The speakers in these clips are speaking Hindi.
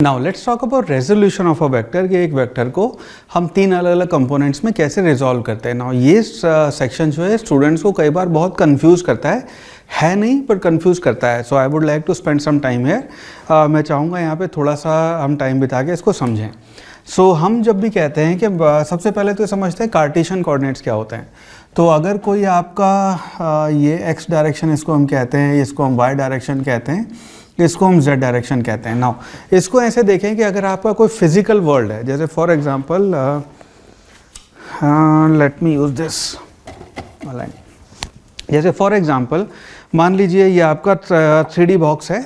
Now let's talk about resolution of a vector कि एक वेक्टर को हम तीन अलग अलग कंपोनेंट्स में कैसे रिजॉल्व करते हैं। नाउ ये सेक्शन जो है स्टूडेंट्स को कई बार बहुत कंफ्यूज करता है नहीं पर कंफ्यूज करता है। So I would like to spend some time here. मैं चाहूँगा यहाँ पे थोड़ा सा हम टाइम बिता के इसको समझें। सो हम जब भी कहते हैं कि सबसे पहले तो समझते हैं कार्टेशियन कोऑर्डिनेट्स क्या होते हैं। तो अगर कोई आपका ये एक्स डायरेक्शन इसको हम कहते हैं, इसको हम वाई डायरेक्शन कहते हैं, इसको हम जेड डायरेक्शन कहते हैं। नाउ इसको ऐसे देखें कि अगर आपका कोई फिजिकल वर्ल्ड है, जैसे for example let me use this line. जैसे फॉर एग्जांपल मान लीजिए ये आपका 3D बॉक्स है।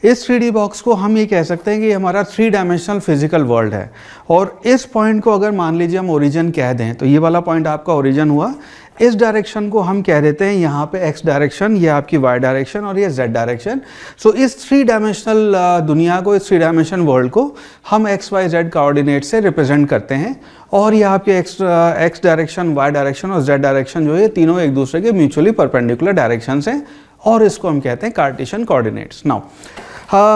इस 3D बॉक्स को हम ये कह सकते हैं कि हमारा 3 डायमेंशनल फिजिकल वर्ल्ड है। और इस पॉइंट को अगर मान लीजिए हम ओरिजिन कह दें, तो ये वाला पॉइंट आपका ओरिजिन हुआ। इस डायरेक्शन को हम कह देते हैं यहाँ पे एक्स डायरेक्शन, ये आपकी वाई डायरेक्शन और ये जेड डायरेक्शन। सो इस 3 डायमेंशनल दुनिया को, इस 3 डायमेंशन वर्ल्ड को हम एक्स वाई जेड कोऑर्डिनेट से रिप्रेजेंट करते हैं। और ये आपके एक्स डायरेक्शन, वाई डायरेक्शन और जेड डायरेक्शन जो है तीनों एक दूसरे के म्यूचुअली परपेंडिकुलर डायरेक्शंस हैं और इसको हम कहते हैं कार्टेशियन कोऑर्डिनेट्स। नाउ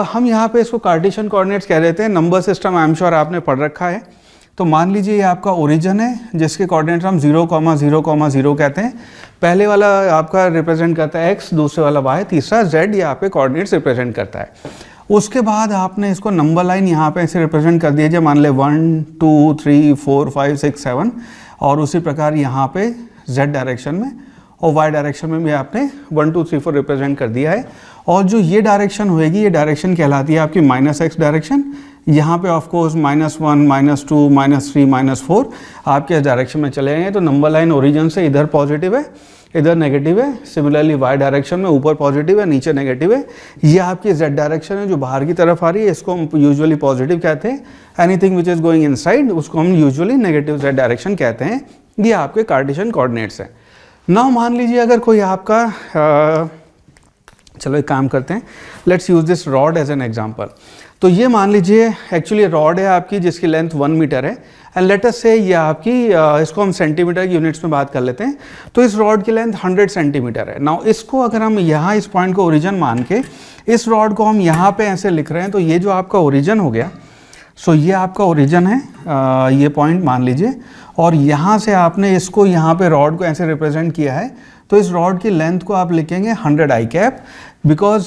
हम यहाँ पे इसको कार्टेशियन कोऑर्डिनेट्स कह देते हैं। Number system I am sure आपने पढ़ रखा है। तो मान लीजिए ये आपका ओरिजिन है जिसके कोऑर्डिनेट्स हम 0,0,0 कहते हैं। पहले वाला आपका रिप्रेजेंट करता है x, दूसरे वाला y, तीसरा z, ये आपके कोऑर्डिनेट्स रिप्रेजेंट करता है। उसके बाद आपने इसको नंबर लाइन यहाँ पे ऐसे रिप्रेजेंट कर दीजिए, मान ले 1, 2, 3, 4, 5, 6, 7 और उसी प्रकार यहाँ पे z डायरेक्शन में और y डायरेक्शन में भी आपने 1, 2, 3, 4 रिप्रेजेंट कर दिया है। और जो ये डायरेक्शन होएगी, ये डायरेक्शन कहलाती है आपकी -x डायरेक्शन। यहाँ पे ऑफ कोर्स -1, -2, -3, -4 आपके डायरेक्शन में चले जाएंगे। तो नंबर लाइन ओरिजिन से इधर पॉजिटिव है, इधर नेगेटिव है। सिमिलरली वाई डायरेक्शन में ऊपर पॉजिटिव है, नीचे नेगेटिव है। ये आपकी जेड डायरेक्शन है जो बाहर की तरफ आ रही है, इसको हम यूजुअली पॉजिटिव कहते हैं। Anything which is going inside उसको हम यूजुअली नेगेटिव जेड डायरेक्शन कहते हैं। ये आपके कार्टेशियन कोऑर्डिनेट्स हैं। नाउ मान लीजिए अगर कोई आपका चलो एक काम करते हैं, let's use this rod as an example. तो ये मान लीजिए एक्चुअली रॉड है आपकी जिसकी लेंथ 1 मीटर है एंड लेट अस से ये आपकी इसको हम सेंटीमीटर की यूनिट्स में बात कर लेते हैं। तो इस रॉड की लेंथ 100 सेंटीमीटर है। नाउ इसको अगर हम यहाँ इस पॉइंट को ओरिजिन मान के इस रॉड को हम यहाँ पे ऐसे लिख रहे हैं, तो ये जो आपका ओरिजिन हो गया, सो ये आपका ओरिजिन है, ये पॉइंट मान लीजिए। और यहाँ से आपने इसको यहाँ पे रॉड को ऐसे रिप्रेजेंट किया है। तो इस रॉड की लेंथ को आप लिखेंगे 100 आई कैप, बिकॉज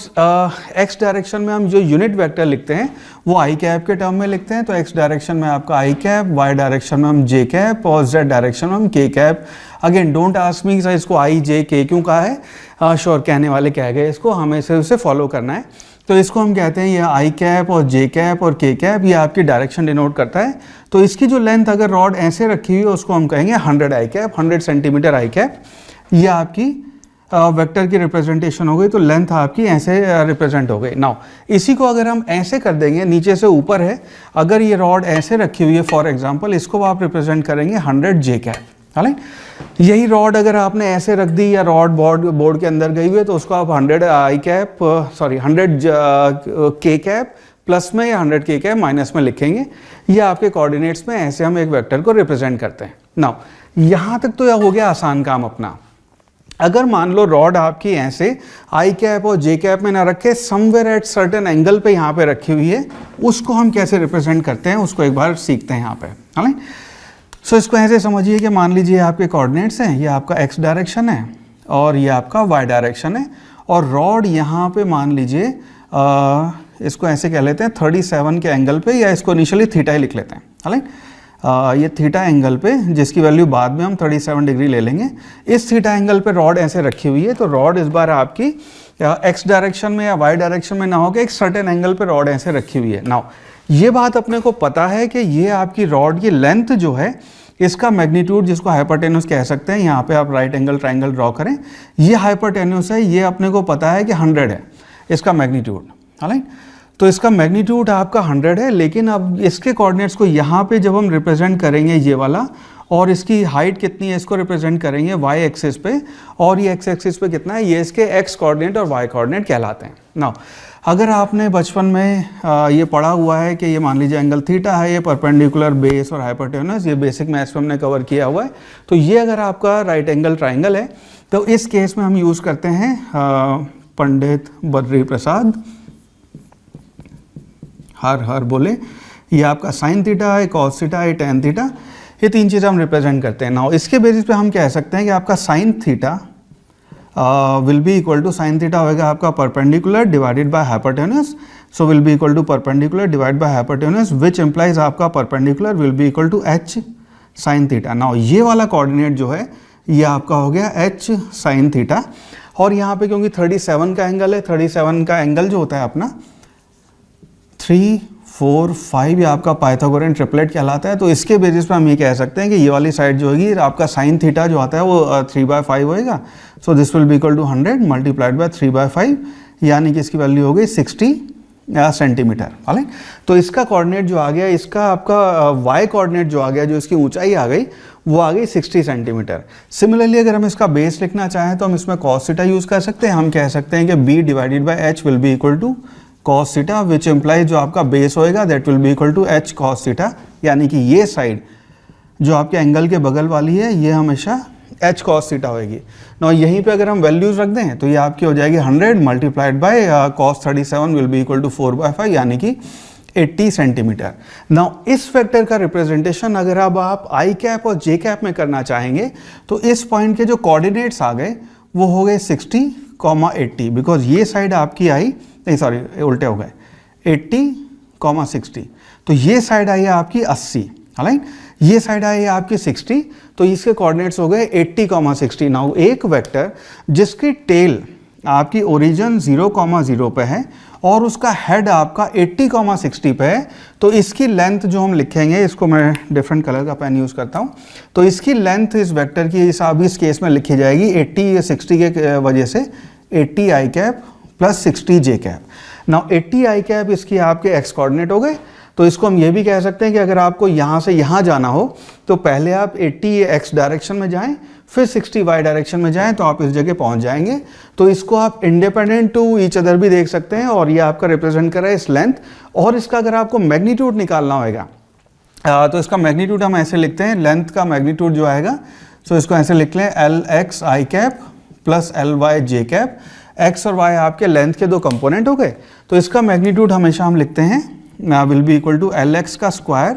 एक्स डायरेक्शन में हम जो यूनिट वेक्टर लिखते हैं वो आई कैप के टर्म में लिखते हैं। तो एक्स डायरेक्शन में आपका आई कैप, वाई डायरेक्शन में हम जे कैप और जेड डायरेक्शन में हम के cap. Again don't ask me sir इसको आई जे के क्यों कहा है, श्योर कहने वाले कह गए, इसको हमें से उसे फॉलो करना है। तो इसको हम कहते हैं ये आई कैप और जे कैप और के कैप, ये आपकी डायरेक्शन डिनोट करता है। तो इसकी जो लेंथ अगर रॉड ऐसे रखी हुई है उसको हम कहेंगे 100 आई कैप, 100 सेंटीमीटर आई कैप। ये आपकी वेक्टर की रिप्रेजेंटेशन हो गई। तो लेंथ आपकी ऐसे रिप्रेजेंट हो गई। नाउ इसी को अगर हम ऐसे कर देंगे, नीचे से ऊपर है, अगर ये रॉड ऐसे रखी हुई है फॉर एग्जांपल, इसको आप रिप्रेजेंट करेंगे 100 जे कैप। राइट, यही रॉड अगर आपने ऐसे रख दी या रॉड बोर्ड के अंदर गई हुई है तो उसको आप 100 आई कैप 100 के कैप प्लस में या 100 के कैप माइनस में लिखेंगे। ये आपके कोऑर्डिनेट्स में ऐसे हम एक वेक्टर को रिप्रेजेंट करते हैं। नाउ यहाँ तक तो यह हो गया आसान काम अपना। अगर मान लो रॉड आपकी ऐसे आई कैप और जे कैप में ना रखे, समवेयर एट सर्टेन एंगल पे यहाँ पे रखी हुई है, उसको हम कैसे रिप्रेजेंट करते हैं उसको एक बार सीखते हैं यहाँ पे। है सो इसको ऐसे समझिए कि मान लीजिए आपके कोऑर्डिनेट्स हैं, ये आपका एक्स डायरेक्शन है और ये आपका वाई डायरेक्शन है। और रॉड यहाँ पे मान लीजिए इसको ऐसे कह लेते हैं 37 के एंगल पे, या इसको इनिशियली थीटा ही लिख लेते हैं। राइट, ये थीटा एंगल पे, जिसकी वैल्यू बाद में हम 37 डिग्री ले लेंगे। इस थीटा एंगल पे रॉड ऐसे रखी हुई है। तो रॉड इस बार आपकी एक्स डायरेक्शन में या वाई डायरेक्शन में ना होकर एक सर्टेन एंगल पे रॉड ऐसे रखी हुई है। नाउ ये बात अपने को पता है कि ये आपकी रॉड की लेंथ जो है, इसका मैग्नीट्यूड जिसको हाइपोटेन्यूज कह सकते हैं, यहाँ पे आप राइट एंगल ट्राइंगल ड्रॉ करें, ये हाइपोटेन्यूज है, ये अपने को पता है कि 100 है इसका मैग्नीट्यूड। राइट, तो इसका मैग्नीट्यूड आपका 100 है। लेकिन अब इसके कोऑर्डिनेट्स को यहाँ पे जब हम रिप्रेजेंट करेंगे ये वाला, और इसकी हाइट कितनी है इसको रिप्रेजेंट करेंगे वाई एक्सिस पे, और ये एक्स एक्सिस पे कितना है, ये इसके एक्स कोऑर्डिनेट और वाई कोऑर्डिनेट कहलाते हैं। नाउ अगर आपने बचपन में ये पढ़ा हुआ है कि ये मान लीजिए एंगल थीटा है, ये परपेंडिकुलर बेस और हाइपोटेन्यूज, ये बेसिक मैथ्स में हमने कवर किया हुआ है। तो ये अगर आपका राइट एंगल ट्राइंगल है तो इस केस में हम यूज़ करते हैं पंडित बद्री प्रसाद हर बोले ये आपका साइन थीटा है, कॉस थीटा है, टेन थीटा, ये तीन चीज़ हम रिप्रेजेंट करते हैं। नाउ इसके बेसिस पे हम कह सकते हैं कि आपका sine theta will be equal to, sine theta होगा आपका perpendicular divided by hypotenuse, so will be equal to perpendicular divide by hypotenuse which implies आपका perpendicular will be equal to H sine theta. Now ये वाला कोऑर्डिनेट जो है ये आपका हो गया एच साइन थीटा, और यहाँ पे क्योंकि 37 का एंगल है, 37 का एंगल जो होता है अपना 3, 4, 5 ये आपका पाइथागोरियन ट्रिपलेट कहलाता है। तो इसके बेसिस पे हम ये कह सकते हैं कि ये वाली साइड जो होगी आपका साइन थीटा जो आता है वो 3/5 होएगा। So this will be equal to 100 multiplied by 3/5, यानी कि इसकी वैल्यू हो गई 60 सेंटीमीटर। राइट, तो इसका कोऑर्डिनेट जो आ गया, इसका आपका वाई कोऑर्डिनेट जो आ गया, जो इसकी ऊंचाई आ गई वो आ गई 60 सेंटीमीटर। सिमिलरली अगर हम इसका बेस लिखना चाहें तो हम इसमें कॉस थीटा यूज़ कर सकते हैं। हम कह सकते हैं कि b divided by h will be equal to cos theta, which implies जो आपका बेस होएगा that will be equal to h cos theta, यानी कि ये साइड जो आपके एंगल के बगल वाली है ये हमेशा h कॉस थीटा होएगी। ना यहीं पे अगर हम वैल्यूज रख दें तो ये आपकी हो जाएगी 100 multiplied by cos 37 will be equal to 4/5, यानी कि 80 सेंटीमीटर। नाउ इस वेक्टर का रिप्रेजेंटेशन अगर अब आप आई कैप और जे कैप में करना चाहेंगे तो इस पॉइंट के जो कोऑर्डिनेट्स आ गए वो हो गए 60, 80, बिकॉज ये साइड आपकी आई, नहीं सॉरी उल्टे हो गए, 80, 60, तो ये साइड आई है आपकी 80, राइट, ये साइड आई है आपकी 60, तो इसके कोऑर्डिनेट्स हो गए 80, 60। नाउ एक वेक्टर जिसकी टेल आपकी ओरिजिन 0, 0 पे है और उसका हेड आपका 80, 60 पे है, तो इसकी लेंथ जो हम लिखेंगे, इसको मैं डिफरेंट कलर का पेन यूज़ करता हूँ, तो इसकी लेंथ इस वेक्टर की हिसाब इस केस में लिखी जाएगी 80 या 60 के वजह से 80 आई कैप प्लस 60 जे कैप। नाउ 80 आई कैप इसकी आपके एक्स कोऑर्डिनेट हो गए, तो इसको हम ये भी कह सकते हैं कि अगर आपको यहाँ से यहाँ जाना हो तो पहले आप 80 एक्स डायरेक्शन में जाएं, फिर 60 वाई डायरेक्शन में जाएं, तो आप इस जगह पहुँच जाएंगे। तो इसको आप इंडिपेंडेंट टू ईच अदर भी देख सकते हैं, और ये आपका रिप्रेजेंट कर रहा है इस लेंथ। और इसका अगर आपको मैग्नीट्यूड निकालना होगा तो इसका मैग्नीट्यूड हम ऐसे लिखते हैं, लेंथ का मैग्नीट्यूड जो आएगा, सो इसको ऐसे लिख लें एल एक्स आई कैप प्लस एल वाई जे कैप। एक्स और वाई आपके लेंथ के दो कंपोनेंट हो गए, तो इसका मैग्नीट्यूड हमेशा हम लिखते हैं will be equal to L X का स्क्वायर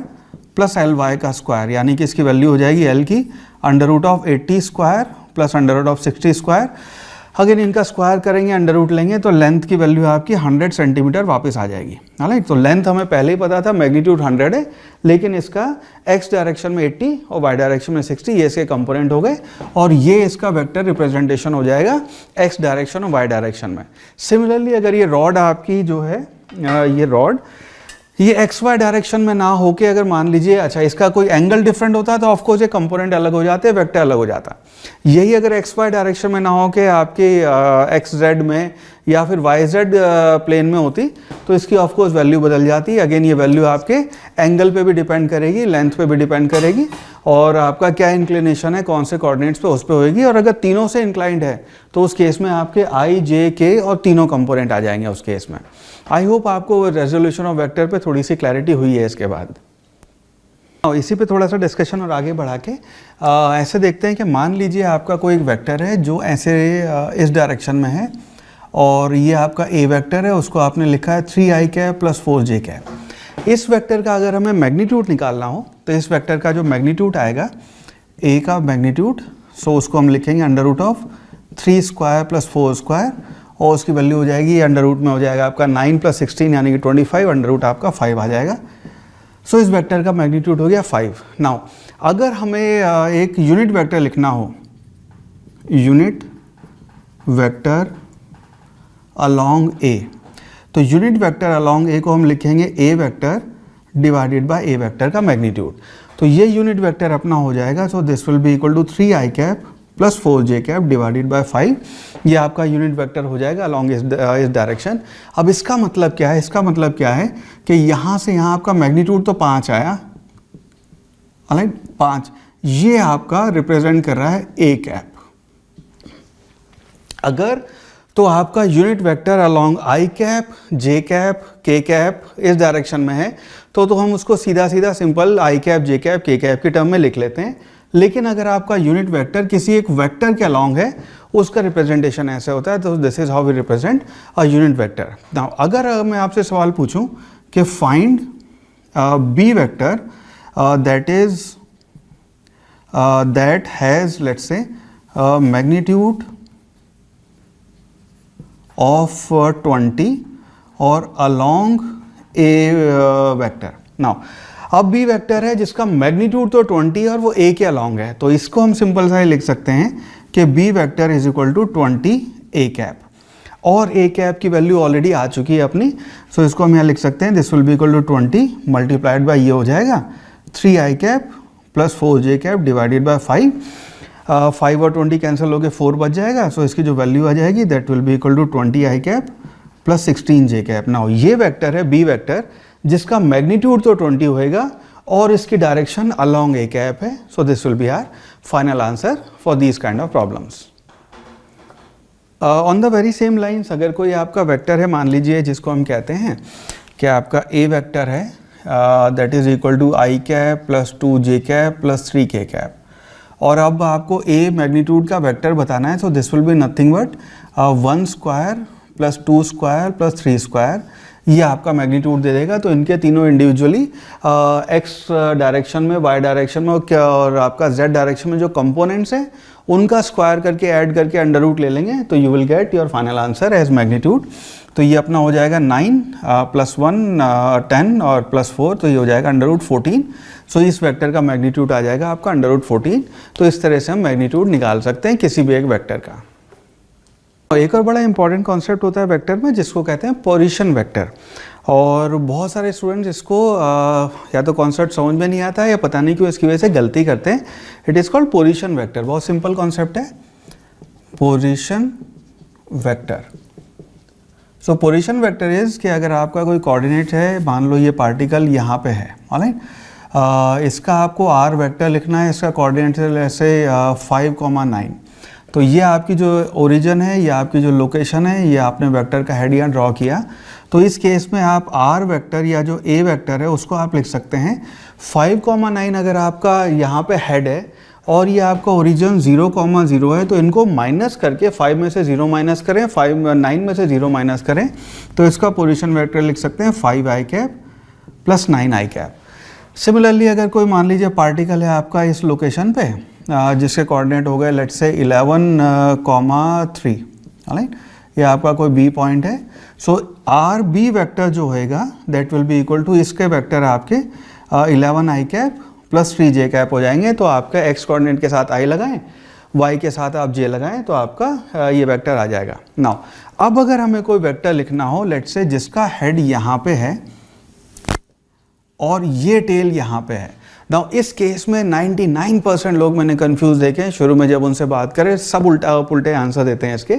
प्लस एल वाई का स्क्वायर, यानी कि इसकी वैल्यू हो जाएगी एल की under root of 80 square plus under root of 60 square. अगर इनका स्क्वायर करेंगे, अंडर रूट लेंगे, तो लेंथ की वैल्यू आपकी 100 सेंटीमीटर वापस आ जाएगी। राइट, तो लेंथ हमें पहले ही पता था, मैग्नीट्यूड 100 है, लेकिन इसका एक्स डायरेक्शन में 80 और वाई डायरेक्शन में 60 ये इसके कंपोनेंट हो गए, और ये इसका वेक्टर रिप्रेजेंटेशन हो जाएगा एक्स डायरेक्शन और वाई डायरेक्शन में। सिमिलरली अगर ये रॉड आपकी जो है, ये रॉड ये एक्स वाई डायरेक्शन में ना होके अगर मान लीजिए अच्छा इसका कोई एंगल डिफरेंट होता है तो ऑफकोर्स ये कंपोनेंट अलग हो जाते हैं, वेक्टर अलग हो जाता। यही अगर एक्स वाई डायरेक्शन में ना हो के आपके एक्स जेड में या फिर वाई जेड प्लेन में होती तो इसकी ऑफकोर्स वैल्यू बदल जाती। अगेन ये वैल्यू आपके एंगल पे भी डिपेंड करेगी, लेंथ पे भी डिपेंड करेगी, और आपका क्या इंक्लिनेशन है, कौन से कोऑर्डिनेट्स पे उस पर होगी। और अगर तीनों से इंक्लाइंड है तो उस केस में आपके आई जे के और तीनों कंपोनेंट आ जाएंगे उस केस में। आई होप आपको रेजोल्यूशन ऑफ वेक्टर पे थोड़ी सी क्लैरिटी हुई है इसके बाद। इसी पे थोड़ा सा डिस्कशन और आगे बढ़ा के ऐसे देखते हैं कि मान लीजिए आपका कोई एक वेक्टर है जो ऐसे इस डायरेक्शन में है, और ये आपका ए वेक्टर है, उसको आपने लिखा है 3i cap plus 4j cap. इस वेक्टर का अगर हमें मैग्नीट्यूड निकालना हो तो इस वेक्टर का जो मैग्नीट्यूड आएगा ए का मैग्नीट्यूड, सो उसको हम लिखेंगे under root of 3 square plus 4 square, और उसकी वैल्यू हो जाएगी अंडर रूट में हो जाएगा आपका 9 प्लस 16 यानी कि 25, अंडर रूट आपका 5 आ जाएगा। सो इस वेक्टर का मैग्नीट्यूड हो गया 5। नाउ अगर हमें एक यूनिट वेक्टर लिखना हो, यूनिट वेक्टर अलोंग ए, तो यूनिट वेक्टर अलोंग ए को हम लिखेंगे A vector divided by A vector का मैग्नीट्यूड। तो ये यूनिट वेक्टर अपना हो जाएगा, so this will be equal to 3i cap plus 4j cap divided by 5। ये आपका यूनिट वेक्टर हो जाएगा अलोंग इस डायरेक्शन। अब इसका मतलब क्या है, इसका मतलब क्या है कि यहाँ से यहाँ आपका मैग्नीट्यूड तो 5 आया, राइट, 5, ये आपका रिप्रेजेंट कर रहा है ए कैप। अगर तो आपका यूनिट वेक्टर अलोंग आई कैप, जे कैप, के कैप इस डायरेक्शन में है तो हम उसको सीधा सीधा simple I cap, J cap, के कैप के टर्म में लिख लेते हैं। लेकिन अगर आपका यूनिट वेक्टर किसी एक वेक्टर के अलोंग है, उसका रिप्रेजेंटेशन ऐसे होता है, तो this is how we represent a unit vector. Now अगर मैं आपसे सवाल पूछूं कि find B vector that has, let's say, magnitude of 20 और along a vector. Now अब b वेक्टर है जिसका मैग्नीट्यूड तो 20 है और वो a के अलॉन्ग है, तो इसको हम सिंपल सा लिख सकते हैं कि b vector is equal to 20 a cap, और a कैप की वैल्यू ऑलरेडी आ चुकी है अपनी, सो इसको हम यहाँ लिख सकते हैं this will be equal to 20 multiplied by ये हो जाएगा 3i cap plus 4j cap divided by 5, 5 और 20 कैंसिल होकर 4 बच जाएगा, सो इसकी जो वैल्यू आ जाएगी that will be equal to 20i cap plus 16j cap. Now ये वेक्टर है b वेक्टर जिसका मैग्नीट्यूड तो 20 होएगा और इसकी डायरेक्शन अलोंग a कैप है, so this will be our final answer for these kind of problems. On the very same lines अगर कोई आपका वेक्टर है, मान लीजिए जिसको हम कहते हैं कि आपका a वेक्टर है that is equal to i cap plus 2j cap plus 3k cap, और अब आपको a मैग्नीट्यूड का वेक्टर बताना है, so this will be nothing but 1 square plus 2 square plus 3 square, ये आपका मैग्नीट्यूड दे देगा। तो इनके तीनों इंडिविजुअली एक्स डायरेक्शन में, वाई डायरेक्शन में और आपका जेड डायरेक्शन में जो कंपोनेंट्स हैं उनका स्क्वायर करके ऐड करके अंडर रूट ले लेंगे, तो you will get your final answer as magnitude. तो ये अपना हो जाएगा 9 प्लस 1 10 और प्लस 4, तो ये हो जाएगा अंडर रूट 14। सो इस वेक्टर का मैग्नीट्यूड आ जाएगा आपका अंडर रूट 14। तो इस तरह से हम मैग्नीट्यूड निकाल सकते हैं किसी भी एक वेक्टर का। एक और बड़ा इंपॉर्टेंट कॉन्सेप्ट होता है वेक्टर में जिसको कहते हैं पोजीशन वेक्टर, और बहुत सारे स्टूडेंट्स इसको या तो कॉन्सेप्ट समझ में नहीं आता है या पता नहीं क्यों इसकी वजह से गलती करते हैं। It is called position vector, बहुत सिंपल कॉन्सेप्ट है position vector. So position vector is कि अगर आपका कोई कोऑर्डिनेट है, मान लो ये पार्टिकल यहाँ पे है, ऑलराइट, इसका आपको r वेक्टर लिखना है, इसका कोऑर्डिनेट है जैसे 5,9, तो ये आपकी जो ओरिजिन है, ये आपकी जो लोकेशन है, ये आपने वेक्टर का हेड यहाँ ड्रॉ किया। तो इस केस में आप r वेक्टर या जो a वेक्टर है उसको आप लिख सकते हैं 5,9 अगर आपका यहाँ पे हेड है और ये आपका ओरिजिन 0,0 है, तो इनको माइनस करके 5 में से 0 माइनस करें, 9 में से 0 माइनस करें, तो इसका पोजीशन वेक्टर लिख सकते हैं 5i cap plus 9i cap. Similarly अगर कोई मान लीजिए पार्टिकल है आपका इस लोकेशन पे जिसके कोऑर्डिनेट हो गए लेट्स से 11,3, राइट, ये आपका कोई बी पॉइंट है, सो आर बी वेक्टर जो होएगा that will be equal to इसके वेक्टर आपके 11i cap plus 3j cap हो जाएंगे। तो आपका एक्स कोऑर्डिनेट के साथ i लगाएं, y के साथ आप j लगाएं, तो आपका ये वेक्टर आ जाएगा। नाउ अब अगर हमें कोई वेक्टर लिखना हो लेट्स से जिसका हेड यहाँ पे है और ये टेल यहाँ पे है, नाउ इस केस में 99% लोग मैंने कंफ्यूज देखे हैं, शुरू में जब उनसे बात करें सब उल्टा पुल्टे आंसर देते हैं इसके।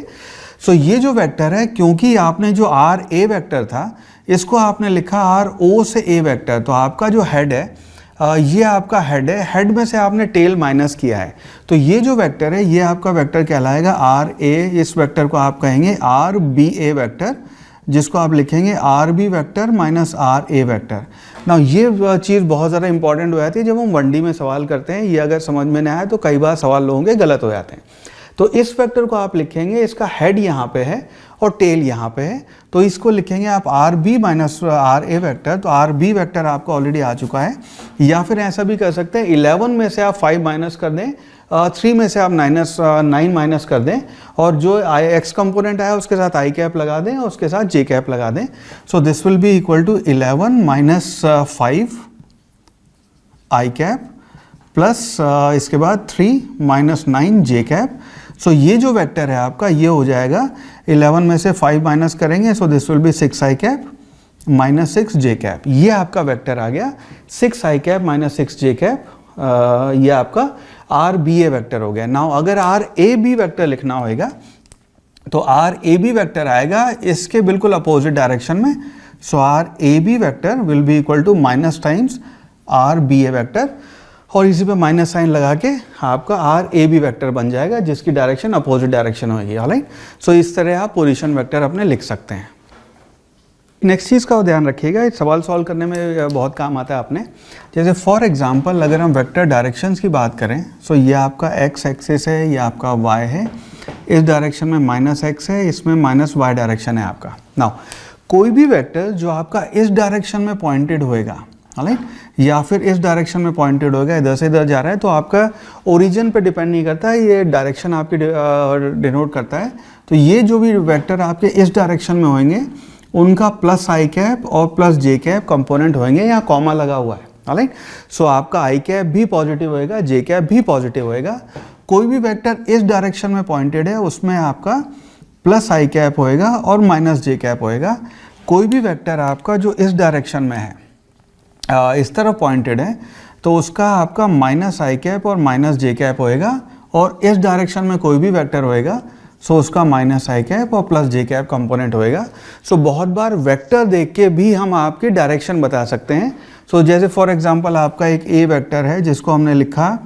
सो ये जो वेक्टर है, क्योंकि आपने जो आर ए वेक्टर था इसको आपने लिखा आर ओ से ए वेक्टर, तो आपका जो हेड है ये आपका हेड है, हेड में से आपने टेल माइनस किया है, तो ये जो वेक्टर है ये आपका वेक्टर कहलाएगा आर ए। इस वेक्टर को आप कहेंगे आर बी ए वेक्टर, जिसको आप लिखेंगे R B vector minus R A vector. ना ये चीज़ बहुत ज़्यादा इंपॉर्टेंट हो जाती है जब हम 1D में सवाल करते हैं, ये अगर समझ में नहीं आए तो कई बार सवाल लोगों के गलत हो जाते हैं। तो इस वेक्टर को आप लिखेंगे, इसका हेड यहाँ पे है और टेल यहाँ पे है, तो इसको लिखेंगे आप R B minus R A vector. तो आर बी वेक्टर आपको ऑलरेडी आ चुका है, या फिर ऐसा भी कर सकते हैं 11 में से आप 5 माइनस कर दें, 3 में से आप 9 माइनस कर दें, और जो एक्स कंपोनेंट आया उसके साथ आई कैप लगा दें और उसके साथ जे कैप लगा दें। So this will be equal to 11 minus 5 I cap plus इसके बाद 3 माइनस 9 जे कैप। सो ये जो वेक्टर है आपका ये हो जाएगा 11 में से 5 माइनस करेंगे, सो this will B 6 I cap minus 6 J cap. ये आपका वेक्टर आ गया 6 आई कैप माइनस 6 जे कैप, ये आपका आर बी ए वेक्टर हो गया। नाउ अगर आर ए बी वेक्टर लिखना होगा तो आर ए बी वेक्टर आएगा इसके बिल्कुल अपोजिट डायरेक्शन में, so R A B vector will be equal to minus times R B A vector, और इसी पे माइनस साइन लगा के आपका आर ए बी वेक्टर बन जाएगा जिसकी डायरेक्शन अपोजिट डायरेक्शन होगी, ऑलराइट। सो इस तरह आप पोजीशन वेक्टर अपने लिख सकते हैं। नेक्स्ट चीज़ का ध्यान रखिएगा, इस सवाल सॉल्व करने में बहुत काम आता है अपने। जैसे फॉर एग्जांपल अगर हम वेक्टर डायरेक्शंस की बात करें, सो ये आपका एक्स एक्सिस है, ये आपका वाई है, इस डायरेक्शन में माइनस एक्स है, इसमें माइनस वाई डायरेक्शन है आपका। नाउ कोई भी वेक्टर जो आपका इस डायरेक्शन में पॉइंटेड होएगा, राइट, या फिर इस डायरेक्शन में पॉइंटेड होगा, इधर से इधर जा रहा है, तो आपका ओरिजिन पे डिपेंड नहीं करता है, ये डायरेक्शन आपकी डिनोट करता है। तो ये जो भी वेक्टर आपके इस डायरेक्शन में होंगे उनका प्लस आई कैप और प्लस जे कैप कंपोनेंट होंगे, यहाँ कॉमा लगा हुआ है, राइट। सो आपका आई कैप भी पॉजिटिव होएगा, जे कैप भी पॉजिटिव होएगा। कोई भी वेक्टर इस डायरेक्शन में पॉइंटेड है उसमें आपका प्लस आई कैप होएगा और माइनस जे कैप होएगा। कोई भी वेक्टर आपका जो इस डायरेक्शन में है, इस तरफ पॉइंटेड है, तो उसका आपका माइनस आई कैप और माइनस जे कैप होएगा। और इस डायरेक्शन में कोई भी वेक्टर होएगा सो उसका माइनस आई कैप और प्लस जे कैप कंपोनेंट होएगा। सो बहुत बार वेक्टर देख के भी हम आपकी डायरेक्शन बता सकते हैं। सो जैसे फॉर एग्जांपल आपका एक ए वेक्टर है जिसको हमने लिखा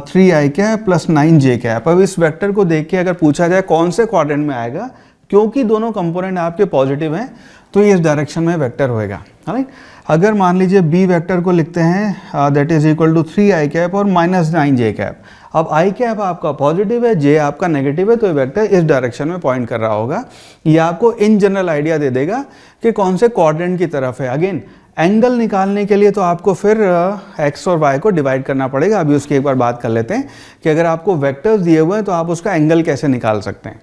3 I cap plus 9 J cap. अब इस वेक्टर को देख के अगर पूछा जाए कौन से क्वाड्रेंट में आएगा, क्योंकि दोनों कंपोनेंट आपके पॉजिटिव हैं तो ये इस डायरेक्शन में वेक्टर होएगा, राइट। अगर मान लीजिए बी वेक्टर को लिखते हैं that is equal to 3 I cap और माइनस 9 जे कैप। अब आई कैप आपका पॉजिटिव है, जे आपका नेगेटिव है, तो ये वेक्टर इस डायरेक्शन में पॉइंट कर रहा होगा। ये आपको इन जनरल आइडिया दे देगा कि कौन से क्वाड्रेंट की तरफ है। अगेन एंगल निकालने के लिए तो आपको फिर एक्स और वाई को डिवाइड करना पड़ेगा। अभी उसकी एक बार बात कर लेते हैं कि अगर आपको वेक्टर्स दिए हुए हैं तो आप उसका एंगल कैसे निकाल सकते हैं।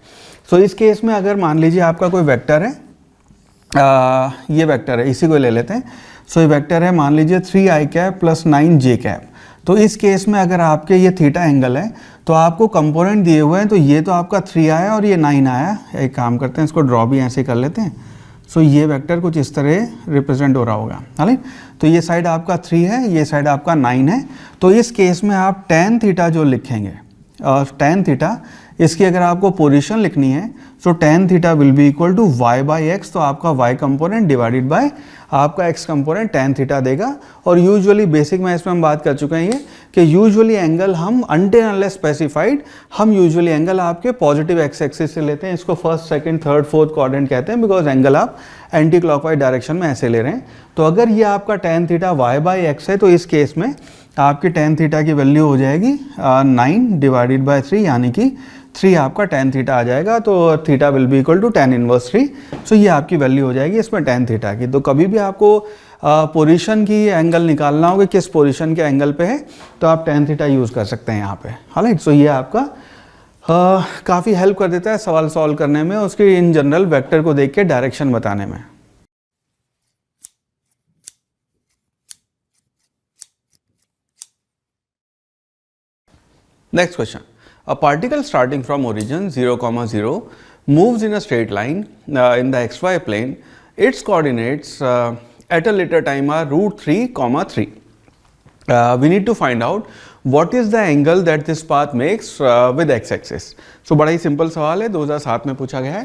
सो इस केस में अगर मान लीजिए आपका कोई वेक्टर है, ये वेक्टर है, इसी को ले लेते हैं। सो ये वेक्टर है मान लीजिए 3 I cap plus 9 J cap. तो इस केस में अगर आपके ये थीटा एंगल है तो आपको कंपोनेंट दिए हुए हैं, तो ये तो आपका 3 आया और ये 9 आया। एक काम करते हैं, इसको ड्रॉ भी ऐसे कर लेते हैं। सो ये वेक्टर कुछ इस तरह रिप्रेजेंट हो रहा होगा, राइट। तो ये साइड आपका 3 है, ये साइड आपका 9 है। तो इस केस में आप tan थीटा जो लिखेंगे, tan थीटा, इसकी अगर आपको पोजीशन लिखनी है so tan theta will be equal to y by X. तो आपका y कंपोनेंट डिवाइडेड बाय आपका x कंपोनेंट tan थीटा देगा। और यूजुअली बेसिक में इसमें हम बात कर चुके हैं ये कि यूजुअली एंगल हम अनटिल अनलेस स्पेसिफाइड, हम यूजुअली एंगल आपके पॉजिटिव एक्स एक्सिस से लेते हैं। इसको first, second, third, fourth quadrant कहते हैं, बिकॉज एंगल आप एंटी क्लॉकवाइज डायरेक्शन में ऐसे ले रहे हैं। तो अगर ये आपका tan theta y by x है तो इस केस में आपकी tan थीटा की वैल्यू हो जाएगी 9 डिवाइडेड बाय 3, यानी कि 3 आपका tan थीटा आ जाएगा। तो theta will be equal to tan inverse 3। So ये आपकी वैल्यू हो जाएगी इसमें tan थीटा की। तो कभी भी आपको पोजीशन की एंगल निकालना होगा किस पोजीशन के एंगल पे है, तो आप tan थीटा यूज़ कर सकते हैं यहाँ पे, राइट। सो ये आपका काफ़ी हेल्प कर देता है सवाल सॉल्व करने में, उसकी इन जनरल वेक्टर को देख के डायरेक्शन बताने में। Next question. A particle starting from origin 0,0 moves in a straight line in the xy plane. Its coordinates at a later time are √3,3. We need to find out what is the angle that this path makes with x-axis. So बड़ा ही सिंपल सवाल है, 2007 में पूछा गया है।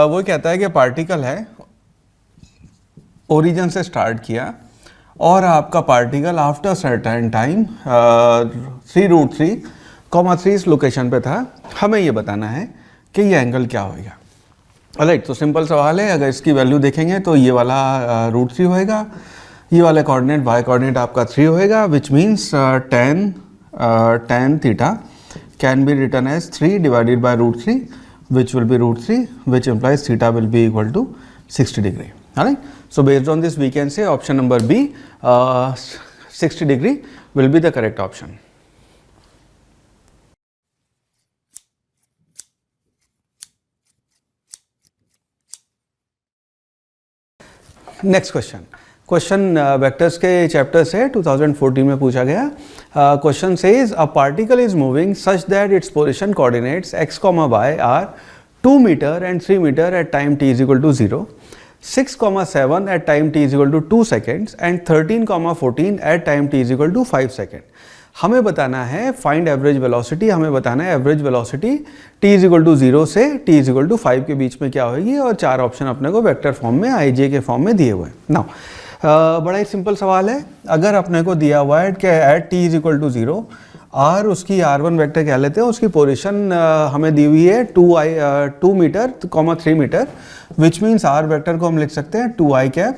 वो कहता है कि पार्टिकल है, ओरिजिन से स्टार्ट किया और आपका पार्टिकल आफ्टर सर्टेन टाइम 3√3,3 इस लोकेशन पे था। हमें ये बताना है कि ये एंगल क्या होएगा, राइट। तो सिंपल सवाल है, अगर इसकी वैल्यू देखेंगे तो ये वाला √3 होएगा, ये वाले कोऑर्डिनेट y कोऑर्डिनेट आपका 3 होएगा, which means tan theta can be written as 3 divided by √3 which will be √3 which implies theta will be equal to 60 degree, right. So based on this we can say option number B, 60 degree will be the correct option. Next question. Question vectors के चैप्टर से 2014 में पूछा गया। Question says a particle is moving such that its position coordinates x, y are 2 meter and 3 meter at time t is equal to 0, 6,7 at time t is equal to 2 seconds and 13,14 at time t is equal to 5 second. हमें बताना है फाइंड एवरेज वेलोसिटी, हमें बताना है average velocity t is equal to 0 से t is equal to 5 के बीच में क्या होगी, और 4 ऑप्शन अपने को वेक्टर फॉर्म में ij के फॉर्म में दिए हुए हैं। नाउ बड़ा ही सिंपल सवाल है, अगर अपने को दिया हुआ है कि eight t is equal to 0 और उसकी r1 वेक्टर कह लेते हैं, उसकी पोजीशन हमें दी हुई है 2 meter, 3 meter, which means r vector को हम लिख सकते हैं 2i cap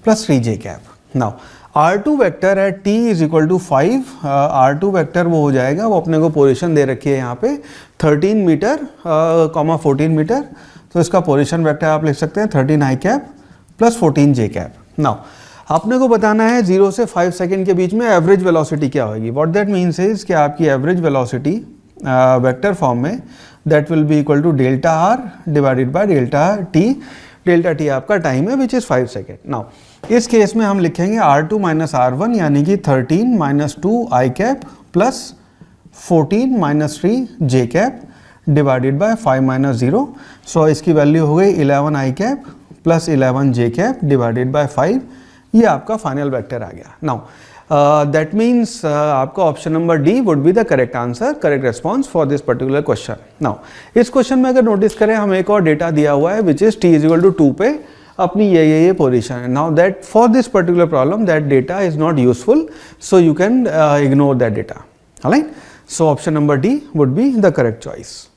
plus 3j cap. Now r2 vector at t is equal to 5, r2 vector वो हो जाएगा, वो अपने को पोजीशन दे रखी है यहाँ पे 13 मीटर, 14 मीटर, तो इसका पोजीशन वेक्टर आप लिख सकते हैं 13i कैप प्लस 14 जे कैप। नाउ आपने को बताना है 0 से 5 सेकेंड के बीच में एवरेज वेलोसिटी क्या होगी। व्हाट दैट मीन्स इज कि आपकी एवरेज वेलोसिटी वेक्टर फॉर्म में that will be equal to delta R divided by delta T. Delta T आपका टाइम है विच इज़ 5 सेकेंड। नाउ इस केस में हम लिखेंगे R2 माइनस R1 यानी कि 13 minus 2 I cap plus 14 minus 3 J cap divided by 5 minus 0। सो इसकी वैल्यू हो गई 11 I cap plus 11 J cap divided by 5। ये आपका फाइनल वेक्टर आ गया। नाउ दैट मीन्स आपका option number D would be the correct answer, correct response for this particular question. Now इस क्वेश्चन में अगर नोटिस करें हमें एक और डेटा दिया हुआ है which is t is equal to 2 पे अपनी ये पोजीशन है। Now that for this particular problem that data is not useful, so you can ignore that data. Alright, so option number D would be the correct choice.